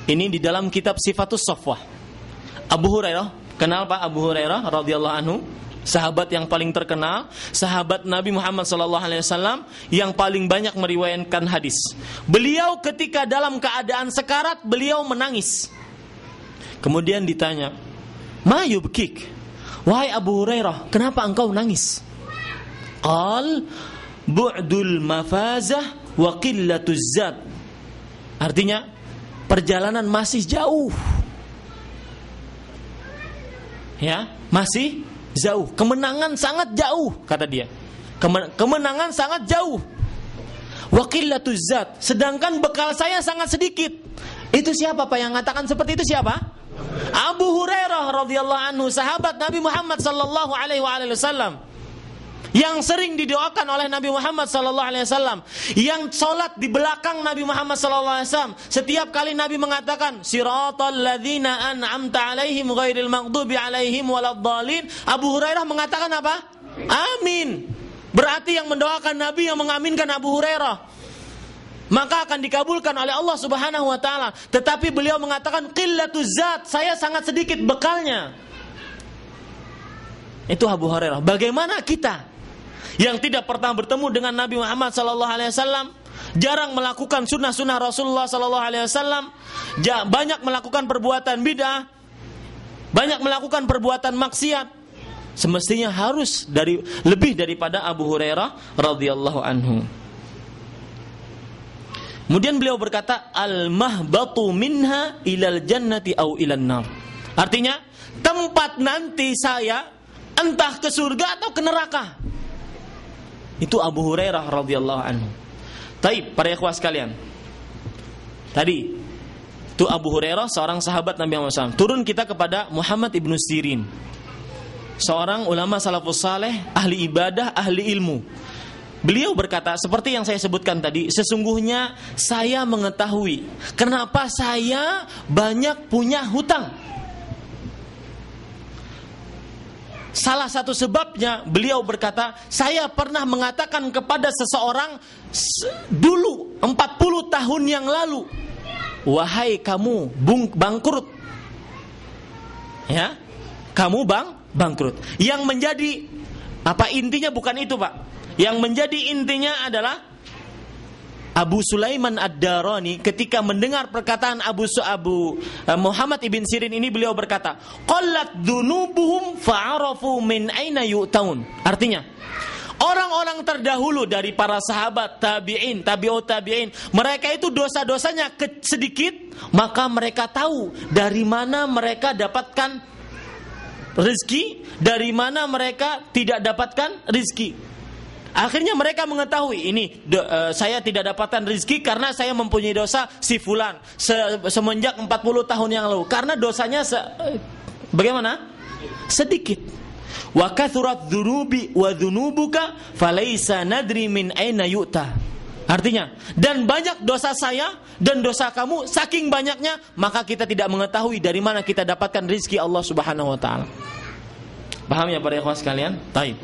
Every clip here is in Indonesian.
Ini di dalam kitab Sifatus Safwah. Abu Hurairah, kenal Pak Abu Hurairah radhiyallahu anhu, sahabat yang paling terkenal, sahabat Nabi Muhammad SAW yang paling banyak meriwayatkan hadis. Beliau ketika dalam keadaan sekarat, beliau menangis. Kemudian ditanya, "Ma yubkik?" Wahai Abu Hurairah, kenapa engkau nangis? Qal, "Bu'dul mafazah wa qillatuz zat." Artinya, perjalanan masih jauh. Ya, masih jauh. Kemenangan sangat jauh, kata dia. Kemenangan sangat jauh. Wa qillatuz zat, sedangkan bekal saya sangat sedikit. Itu siapa Pak yang mengatakan seperti itu, siapa? Abu Hurairah radhiyallahu anhu, sahabat Nabi Muhammad sallallahu alaihi wasallam, yang sering didoakan oleh Nabi Muhammad sallallahu alaihi wasallam, yang salat di belakang Nabi Muhammad sallallahu alaihi wasallam. Setiap kali Nabi mengatakan siratal ladzina an'amta alaihim ghairil maghdubi alaihim waladdallin, Abu Hurairah mengatakan apa? Amin. Berarti yang mendoakan Nabi, yang mengaminkan Abu Hurairah, maka akan dikabulkan oleh Allah Subhanahu wa taala. Tetapi beliau mengatakan qillatuz zat, saya sangat sedikit bekalnya. Itu Abu Hurairah. Bagaimana kita yang tidak pernah bertemu dengan Nabi Muhammad sallallahu alaihi wasallam, jarang melakukan sunnah-sunnah Rasulullah sallallahu alaihi wasallam, banyak melakukan perbuatan bid'ah, banyak melakukan perbuatan maksiat, semestinya harus lebih daripada Abu Hurairah radhiyallahu anhu. Kemudian beliau berkata, al-mahbatu minha ilal jannati au ilan nar. Artinya, tempat nanti saya entah ke surga atau ke neraka. Itu Abu Hurairah radhiyallahu anhu. Taib, para ikhwah sekalian. Tadi itu Abu Hurairah, seorang sahabat Nabi Muhammad SAW. Turun kita kepada Muhammad ibnu Sirin, seorang ulama salafus saleh, ahli ibadah, ahli ilmu. Beliau berkata, seperti yang saya sebutkan tadi, sesungguhnya saya mengetahui kenapa saya banyak punya hutang. Salah satu sebabnya, beliau berkata, saya pernah mengatakan kepada seseorang dulu 40 tahun yang lalu, wahai kamu bangkrut. Ya, kamu bangkrut. Yang menjadi intinya bukan itu, Pak. Yang menjadi intinya adalah Abu Sulaiman Ad-Darani ketika mendengar perkataan Abu Muhammad ibn Sirin ini, beliau berkata, qallat dzunubuhum fa'arafu min aina yu'taun. Artinya, orang-orang terdahulu dari para sahabat, tabi'in, tabi'ut tabi'in, mereka itu dosa-dosanya sedikit, maka mereka tahu dari mana mereka dapatkan rezeki, dari mana mereka tidak dapatkan rezeki. Akhirnya mereka mengetahui ini saya tidak dapatkan rezeki karena saya mempunyai dosa si fulan semenjak 40 tahun yang lalu, karena dosanya bagaimana? Sedikit. Wa kathurat dzunubi wa dzunubuka falaisa nadri min aina yu'ta. Artinya, dan banyak dosa saya dan dosa kamu saking banyaknya, maka kita tidak mengetahui dari mana kita dapatkan rezeki Allah Subhanahu wa taala. Paham ya para ikhwan sekalian? Baik.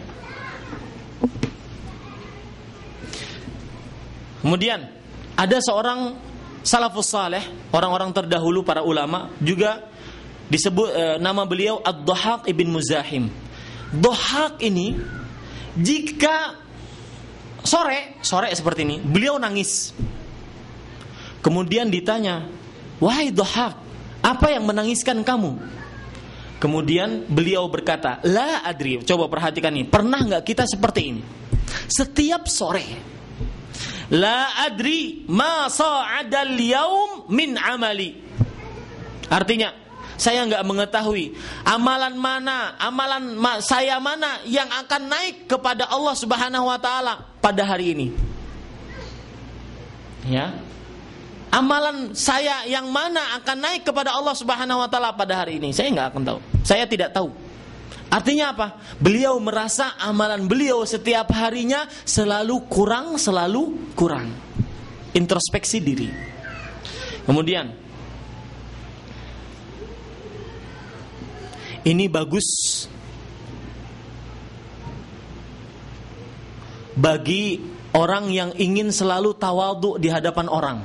Kemudian ada seorang salafus saleh, orang-orang terdahulu para ulama, juga disebut nama beliau Ad-Dhahhak ibn Muzahim. Dhahhak ini jika sore seperti ini, beliau nangis. Kemudian ditanya, "Wahai Dhahhak, apa yang menangiskan kamu?" Kemudian beliau berkata, "La adri." Coba perhatikan ini, pernah enggak kita seperti ini? Setiap sore, la adri ma sa'adal yaum min amali. Artinya, saya enggak mengetahui amalan saya mana yang akan naik kepada Allah Subhanahu wa taala pada hari ini. Ya. Amalan saya yang mana akan naik kepada Allah Subhanahu wa taala pada hari ini, saya enggak akan tahu. Saya tidak tahu. Artinya apa? Beliau merasa amalan beliau setiap harinya selalu kurang. Introspeksi diri. Kemudian, ini bagus bagi orang yang ingin selalu tawadhu di hadapan orang.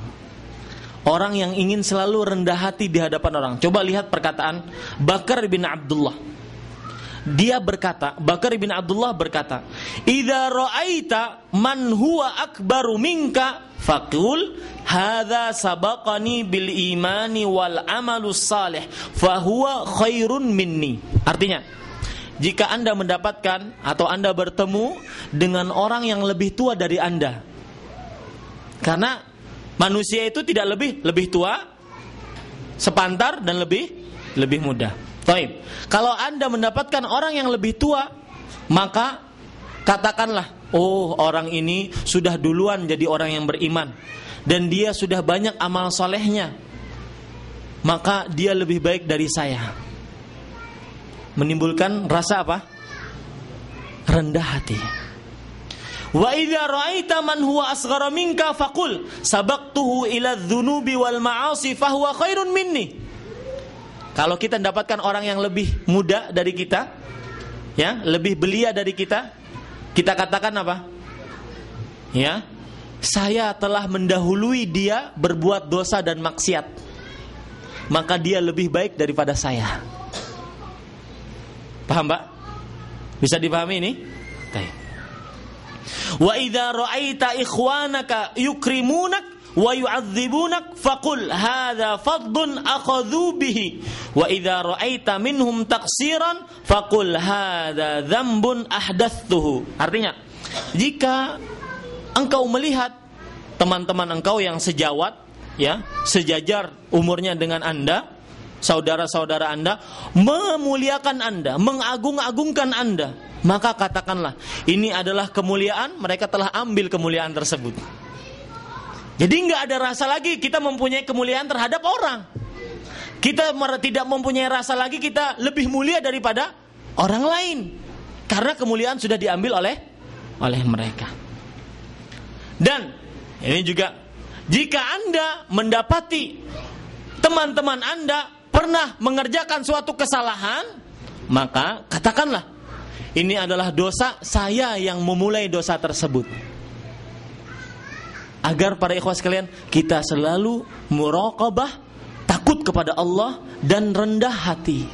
orang yang ingin selalu rendah hati di hadapan orang. Coba lihat perkataan Bakar bin Abdullah. Dia berkata, Bakar bin Abdullah berkata, "Idza ra'aita man huwa akbaru minka faqul hadza sabaqani bil imani wal amalus salih fa huwa khairun minni." Artinya, jika Anda mendapatkan atau Anda bertemu dengan orang yang lebih tua dari Anda. Karena manusia itu tidak lebih tua, sepantar dan lebih muda. Baik. Kalau Anda mendapatkan orang yang lebih tua, maka katakanlah, oh, orang ini sudah duluan jadi orang yang beriman dan dia sudah banyak amal solehnya, maka dia lebih baik dari saya. Menimbulkan rasa apa? Rendah hati. Wa idza ra'aita man huwa asghara minka faqul sabaqtuhu ila adh-dhunubi wal ma'asi fa huwa khairun minni. Kalau kita mendapatkan orang yang lebih muda dari kita, ya, lebih belia dari kita, kita katakan apa? Ya, saya telah mendahului dia berbuat dosa dan maksiat, maka dia lebih baik daripada saya. Paham, Pak? Bisa dipahami ini? Baik. Wa idza ra'aita ikhwanaka yukrimunak wa yu'adzibunak faqul hadza fadlun akhadhu bihi wa idza ra'aita minhum taqsiran faqul hadza dzambun ahdatsuhu. Artinya, jika engkau melihat teman-teman engkau yang sejawat, ya, sejajar umurnya dengan Anda, saudara-saudara Anda, memuliakan Anda, mengagung-agungkan Anda, maka katakanlah, ini adalah kemuliaan, mereka telah ambil kemuliaan tersebut. Jadi nggak ada rasa lagi kita mempunyai kemuliaan terhadap orang. Kita tidak mempunyai rasa lagi kita lebih mulia daripada orang lain, karena kemuliaan sudah diambil oleh mereka. Dan ini juga, jika Anda mendapati teman-teman Anda pernah mengerjakan suatu kesalahan, maka katakanlah, ini adalah dosa, saya yang memulai dosa tersebut. Agar para ikhwas sekalian, kita selalu muraqabah, takut kepada Allah dan rendah hati.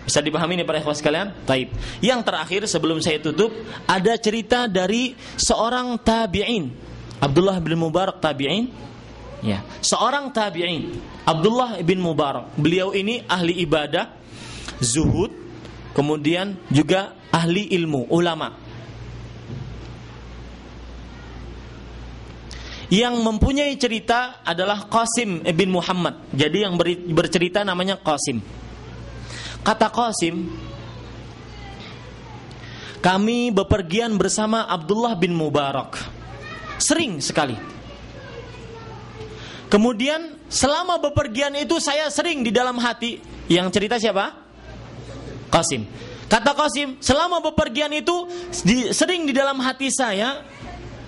Bisa dipahami nih para ikhwas sekalian? Taib. Yang terakhir sebelum saya tutup, ada cerita dari seorang tabi'in, Abdullah bin Mubarak tabi'in. Ya, seorang tabi'in, Abdullah bin Mubarak. Beliau ini ahli ibadah, zuhud, kemudian juga ahli ilmu, ulama. Yang mempunyai cerita adalah Qasim bin Muhammad. Jadi yang bercerita namanya Qasim. Kata Qasim, kami bepergian bersama Abdullah bin Mubarak. Sering sekali. Kemudian selama bepergian itu saya sering di dalam hati. Yang cerita siapa? Qasim. Kata Qasim, selama bepergian itu sering di dalam hati saya,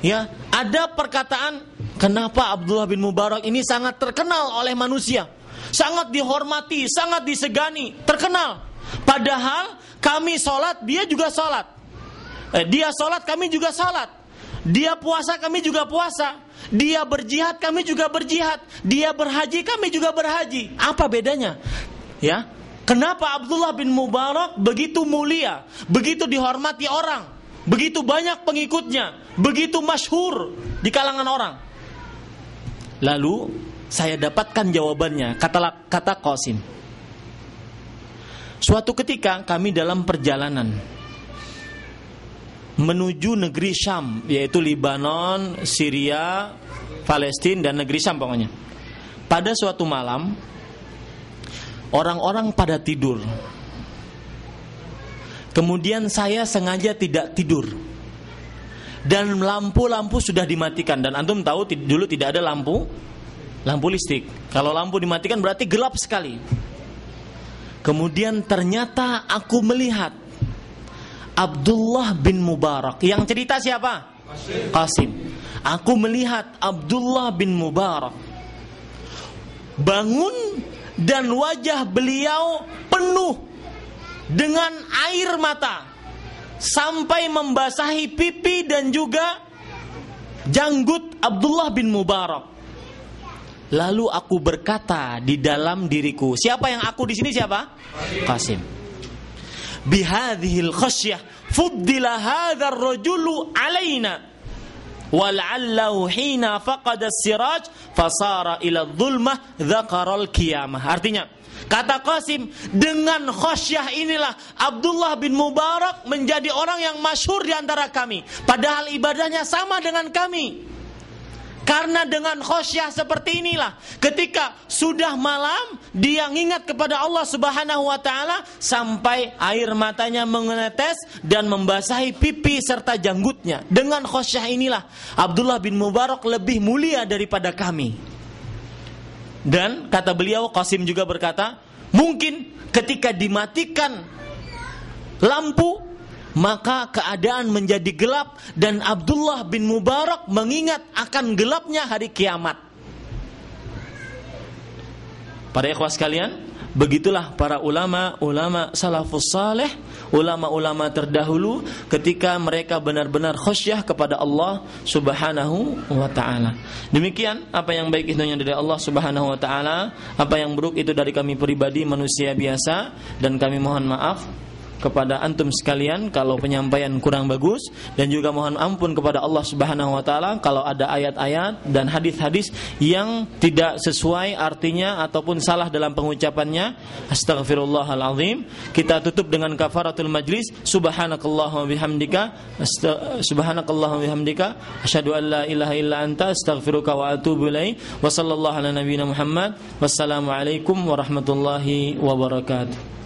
ya, ada perkataan, kenapa Abdullah bin Mubarak ini sangat terkenal oleh manusia, sangat dihormati, sangat disegani, terkenal. Padahal kami sholat, dia juga sholat. Dia sholat, kami juga sholat. Dia puasa, kami juga puasa. Dia berjihad, kami juga berjihad. Dia berhaji, kami juga berhaji. Apa bedanya? Ya, kenapa Abdullah bin Mubarak begitu mulia, begitu dihormati orang, begitu banyak pengikutnya, begitu masyhur di kalangan orang? Lalu saya dapatkan jawabannya. Kata Qasim, suatu ketika kami dalam perjalanan menuju negeri Syam, yaitu Libanon, Syria, Palestina, dan negeri Syam pokoknya. Pada suatu malam, orang-orang pada tidur. Kemudian saya sengaja tidak tidur. Dan lampu-lampu sudah dimatikan. Dan antum tahu dulu tidak ada lampu listrik. Kalau lampu dimatikan berarti gelap sekali. Kemudian ternyata aku melihat Abdullah bin Mubarak. Yang cerita siapa? Qasim. Aku melihat Abdullah bin Mubarak bangun dan wajah beliau penuh dengan air mata sampai membasahi pipi dan juga janggut Abdullah bin Mubarak. lalu aku berkata di dalam diriku. Siapa yang aku di sini siapa? Qasim. Bihadhil khasyah fuddila hadzal rajulu alaina wal'allahu hina faqada as-siraj fasara ila dhulmah dzakara al-qiyamah. Artinya, kata Qasim, dengan khasyah inilah Abdullah bin Mubarak menjadi orang yang masyhur di antara kami, padahal ibadahnya sama dengan kami. Karena dengan khasyah seperti inilah, ketika sudah malam dia ingat kepada Allah Subhanahu wa taala sampai air matanya menetes dan membasahi pipi serta janggutnya. Dengan khasyah inilah Abdullah bin Mubarak lebih mulia daripada kami. Dan kata beliau, Qasim juga berkata, mungkin ketika dimatikan lampu maka keadaan menjadi gelap dan Abdullah bin Mubarak mengingat akan gelapnya hari kiamat. Para ikhwah sekalian, begitulah para ulama salafus saleh, ulama-ulama terdahulu ketika mereka benar-benar khasyah kepada Allah Subhanahu wa taala. Demikian apa yang baik itu dari Allah Subhanahu wa taala, apa yang buruk itu dari kami pribadi manusia biasa, dan kami mohon maaf kepada antum sekalian kalau penyampaian kurang bagus, dan juga mohon ampun kepada Allah Subhanahu wa taala kalau ada ayat-ayat dan hadis-hadis yang tidak sesuai artinya ataupun salah dalam pengucapannya. Astaghfirullahalazim. Kita tutup dengan kafaratul majlis. Subhanakallahumma bihamdika asyhadu an la ilaha illa anta astaghfiruka wa atubu ilaik. Wa sallallahu ala nabiyyina Muhammad. Wassalamualaikum warahmatullahi wabarakatuh.